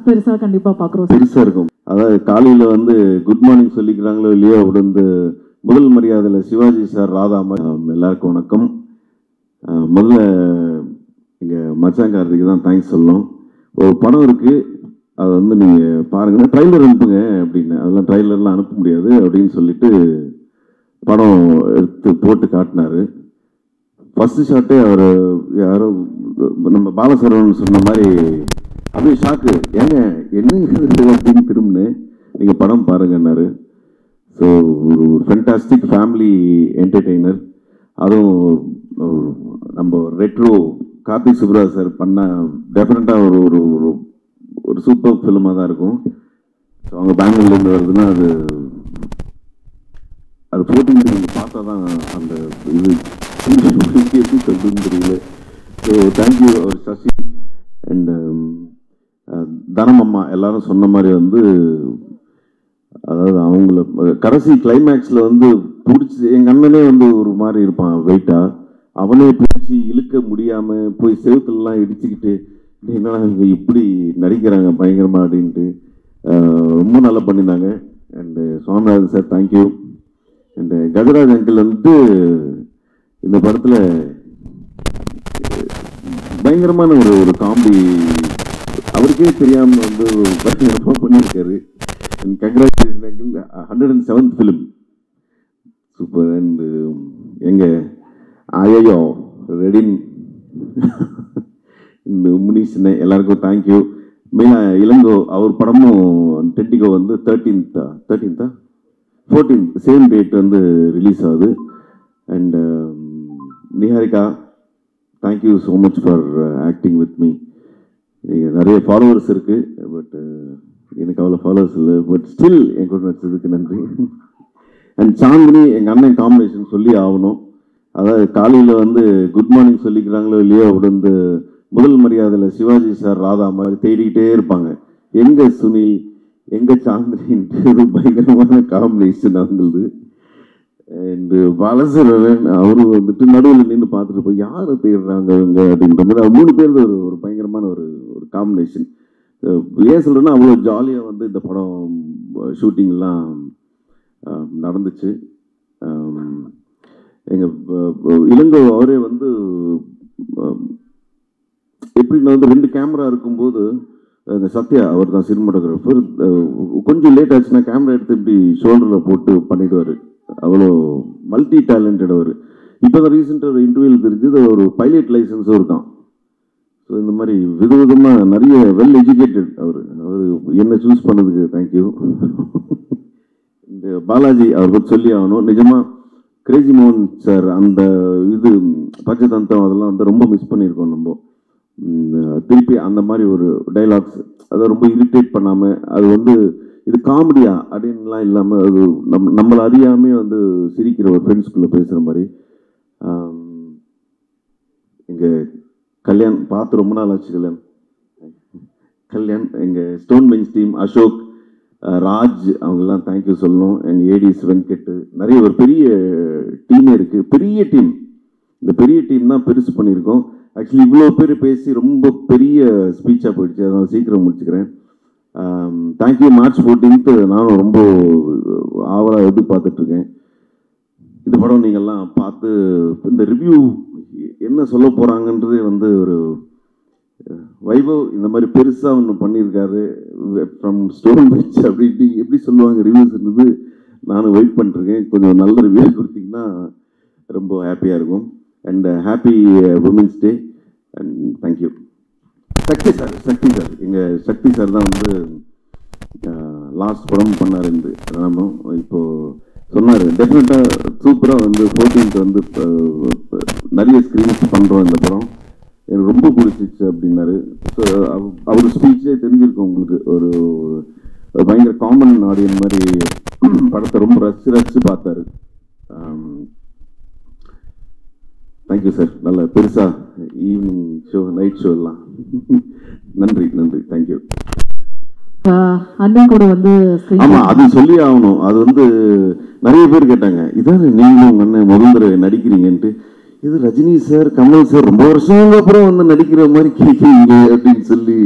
பெருசா கண்டிப்பா பாக்குறோம். பெருசா இருக்கும். அதாவது காலையில வந்து குட் மார்னிங் சொல்லிக்கிறாங்களோ இல்லையோ, அப்படி வந்து முதல் மரியாதையில் சிவாஜி சார், ராதா எல்லாருக்கும் வணக்கம். முதல்ல எங்கள் மச்சாங்காரத்துக்கு தான் தேங்க்ஸ் சொல்லணும். ஒரு படம் இருக்குது, அதை வந்து நீங்கள் பாருங்கள், ட்ரைலர் அனுப்புங்க அப்படின்னு. அதெல்லாம் ட்ரைலர்லாம் அனுப்ப முடியாது அப்படின்னு சொல்லிட்டு படம் எடுத்து போட்டு காட்டினார். ஃபஸ்ட்டு ஷாட்டே அவர் யாரோ நம்ம பாலசரவன் சொன்ன மாதிரி அப்படியே ஷாக்கு, ஏங்க என்ன அப்படின்னு திரும்பினு நீங்கள் படம் பாருங்கன்னாரு. ஸோ ஒரு ஃபென்டாஸ்டிக் ஃபேமிலி என்டர்டெய்னர். அதுவும் நம்ம ரெட்ரோ கார்த்திக் சுப்ராஜ் சார் பண்ண டெஃபினட்டாக ஒரு ஒரு ஒரு சூப்பர் ஃபிலிமாக தான் இருக்கும். ஸோ அவங்க பெங்களூர்லேருந்து வருதுன்னா அது போட்டிங்க நீங்கள் பார்த்தா தான் அந்த இது எப்படி சொல்றதுன்னு தெரியல. ஸோ தேங்க்யூ அவர் சசி அண்ட் தனம் அம்மா எல்லாரும் சொன்ன மாதிரி வந்து, அதாவது அவங்கள கடைசி கிளைமேக்ஸில் வந்து பிடிச்சி, எங்கள் அண்ணனே வந்து ஒரு மாதிரி இருப்பான் வெயிட்டா, அவனே பிடிச்சி இழுக்க முடியாமல் போய் செவுத்துலலாம் இடிச்சுக்கிட்டு என்னடா இவங்க இப்படி நடிக்கிறாங்க பயங்கரமாக அப்படின்ட்டு ரொம்ப நல்லா பண்ணியிருந்தாங்க. And Swaminathan sir thank you. And Gajaraj uncle வந்து இந்த படத்தில் பயங்கரமான ஒரு காமெடி அவருக்கே தெரியாமல் வந்து பயங்கரமாக பண்ணியிருக்காரு. And congratulation uncle, 107th film, super. And எங்கள் ஐயோ ரெடின் இந்த முனீஷ்னே எல்லாருக்கும் தேங்க்யூ. மெயினாக இளங்கோ, அவர் படமும் டென்டிகோ வந்து 14th சேம் டேட் வந்து ரிலீஸ் ஆகுது. And Niharika, thank you so much for acting with me. நிறைய ஃபாலோவர்ஸ் இருக்குது, பட் எனக்கு அவ்வளோ ஃபாலோவர்ஸ் இல்லை, பட் ஸ்டில் என் கூட நடிச்சதுக்கு நன்றி. அண்ட் சாந்தினி, எங்கள் அண்ணன் காம்பினேஷன் சொல்லி ஆகணும். அதாவது காலையில் வந்து குட் மார்னிங் சொல்லிக்கிறாங்களோ இல்லையோ, அப்படி வந்து முதல் மரியாதையில் சிவாஜி சார், ராதா மாதிரி தேடிக்கிட்டே இருப்பாங்க, எங்கே சுனில் எங்கே சாந்தினின்ட்டு. பயங்கரமான காம்பினேஷன் அவங்களது. அண்டு பாலசரவன் அவரும் வந்துட்டு நடுவில் நின்று பார்த்துட்டு போய் யாரை தேடுறாங்க அவங்க அப்படின்ற மாதிரி 3 பேர் ஒரு பயங்கரமான ஒரு காம்பினேஷன். ஏன் சொல்கிறேன்னா, அவ்வளோ ஜாலியாக வந்து இந்த படம் ஷூட்டிங்லாம் நடந்துச்சு. எங்கள் இளங்கோ அவரே வந்து எப்படின்னா வந்து 2 கேமரா இருக்கும்போது, சத்யா அவர் தான் சினிமாட்டோகிராஃபர், கொஞ்சம் லேட் ஆச்சுன்னா கேமரா எடுத்து இப்படி ஷோல்டரில் போட்டு பண்ணிடுவார். அவ்வளோ மல்டி டேலண்டட் அவர். இப்போ தான் ரீசெண்டாக ஒரு இன்டர்வியூவில் தெரிஞ்சது, ஒரு பைலட் லைசன்ஸும் இருக்கான். ஸோ இந்த மாதிரி விதவிதமாக நிறைய வெல் எஜுகேட்டட் அவர் என்ன சூஸ் பண்ணதுக்கு தேங்க்யூ. இந்த பாலாஜி அவர் பற்றி சொல்லி ஆகணும். நிஜமாக கிரேசி மோகன் சார் அந்த இது பஞ்சதந்தம் அதெல்லாம் வந்து ரொம்ப மிஸ் பண்ணியிருக்கோம் நம்ம. திருப்பி அந்த மாதிரி ஒரு டைலாக்ஸ் அதை ரொம்ப இரிட்டேட் பண்ணாமல், அது வந்து இது காமெடியா அப்படின்லாம் இல்லாமல், அது நம்மளை அறியாமே வந்து சிரிக்கிற ஒரு ஃப்ரெண்ட்ஸ்குள்ளே பேசுகிற மாதிரி. எங்கள் கல்யாண் பார்த்து ரொம்ப நாள் ஆச்சு. கல்யாண் எங்கள் stone bench team, Ashok, Raj, அவங்கெல்லாம் தேங்க்யூ சொல்லணும். எங்கள் ஏடிஸ் வெங்கட், நிறைய ஒரு பெரிய டீமே இருக்குது, பெரிய டீம். இந்த பெரிய டீம் தான் பெருசு பண்ணியிருக்கோம். ஆக்சுவலி இவ்வளோ பேர் பேசி ரொம்ப பெரிய ஸ்பீச்சாக போயிடுச்சு, அதனால் சீக்கிரம் முடிச்சுக்கிறேன். தேங்க்யூ. மார்ச் 14th நானும் ரொம்ப ஆவலாக எதிர்பார்த்துட்ருக்கேன். இந்த படம் நீங்கள்லாம் பார்த்து இந்த ரிவ்யூ என்ன சொல்ல போகிறாங்கன்றதே வந்து ஒரு வைபவ் இந்த மாதிரி பெருசாக ஒன்று பண்ணியிருக்காரு ஃப்ரம் ஸ்டோன் பெஞ்ச் அப்படின்ட்டு எப்படி சொல்லுவாங்க ரிவ்யூஸ்ன்றது நானும் வெயிட் பண்ணிருக்கேன். கொஞ்சம் நல்ல ரிவ்யூ கொடுத்தீங்கன்னா ரொம்ப ஹாப்பியாக இருக்கும். And happy women's day and thank you. Shakti sir எங்கள் சக்தி சார் தான் வந்து லாஸ்ட் படம் பண்ணார். இந்த நாமும் இப்போது சொன்னார் டெஃபினட்டாக சூப்பராக வந்து 14th வந்து நிறைய ஸ்க்ரீன்ஸ் பண்ணுறோம் இந்த படம், எனக்கு ரொம்ப பிடிச்சிச்சு அப்படின்னாரு. ஸோ அவர் ஸ்பீச்சே தெரிஞ்சிருக்கும் உங்களுக்கு, ஒரு பயங்கர காமன் ஆடியன் மாதிரி படத்தை ரொம்ப ரசித்து பார்த்தாரு. Thank you sir. நல்ல பெருசாக ஈவினிங் ஷோ நைட் ஷோ எல்லாம் நன்றி தேங்க்யூ. அண்ணன் கூட வந்து ஆமாம், அது சொல்லி ஆகணும். அது வந்து நிறைய பேர் கேட்டாங்க, இதான் நீங்களும் உங்கள் அண்ணன் முதல் தடவை நடிக்கிறீங்கன்ட்டு. இது ரஜினி சார், கமல் சார் ரொம்ப வருஷங்களுக்கு அப்புறம் வந்து நடிக்கிற மாதிரி கேட்குறீங்க அப்படின்னு சொல்லி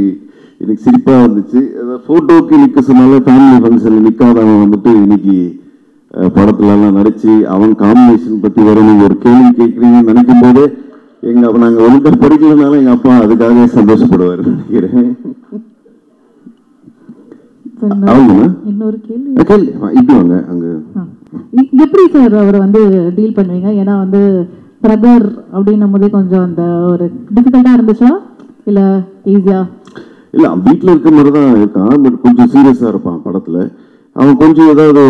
எனக்கு சிரிப்பாக வந்துச்சு. ஃபோட்டோக்கு நிற்க சொன்னால ஃபேமிலி ஃபங்க்ஷனில் நிற்காதவன் வந்துட்டு இன்னைக்கு படத்துலலாம் நடிச்சு அவன் காம்பினேஷன் பற்றி வர நீங்கள் ஒரு கேள்வி கேட்குறீங்கன்னு நினைக்கும் போதே அப்போ நாங்கள் ஒழுங்காக படிக்கலனாலும் எங்கள் அப்பா அதுக்காக சந்தோஷப்படுவார் நினைக்கிறேன். இன்னொரு கேள்வி இப்படி வாங்க அங்க எப்படி சார் அவரை வந்து டீல் பண்ணுவீங்க? ஏன்னா வந்து பிரதர் அப்படின்னும் போதே கொஞ்சம் அந்த ஒரு டிஃபிகல்ட்டா இருந்துச்சா இல்ல ஈஸியா? இல்ல வீட்டில் இருக்க மாதிரி தான் இருக்கான், பட் கொஞ்சம் சீரியஸா இருப்பான் படத்துல. அவன் கொஞ்சம் ஏதாவது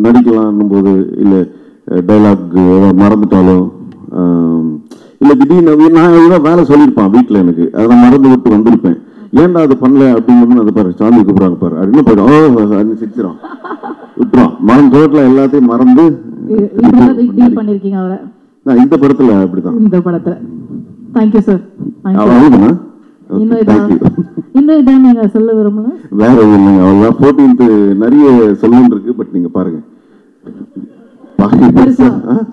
நடிக்கலான்னும் போது இல்ல டைலாக் மறந்துட்டாலும் இல்ல திடீர்னு நான் ஏதாவது வேலை சொல்லியிருப்பான் வீட்டில் எனக்கு, அதை நான் மறந்து விட்டு வந்திருப்பேன். ஏன்டா அது பண்ணல அப்படின்னு அது பாரு சாமி கூப்பிடுறாங்க பாரு அப்படின்னு போயிடும் சிரிச்சிடும் விட்டுரும். மரம் தோட்டல எல்லாத்தையும் மறந்து பண்ணிருக்கீங்க அவரை. நான் இந்த படத்துல அப்படிதான். இந்த படத்துல தேங்க்யூ சார். இன்னும் இதான் நீங்க சொல்ல விரும்பல? வேற இல்லைங்க, அவ்வளவுதான். 14th நிறைய சொல்லணும் இருக்கு, பட் நீங்க பாருங்க.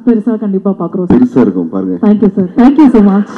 பெருசா கண்டிப்பா பாக்குறோம். பெருசா இருக்கும் பாருங்க. Thank you sir. Thank you so much.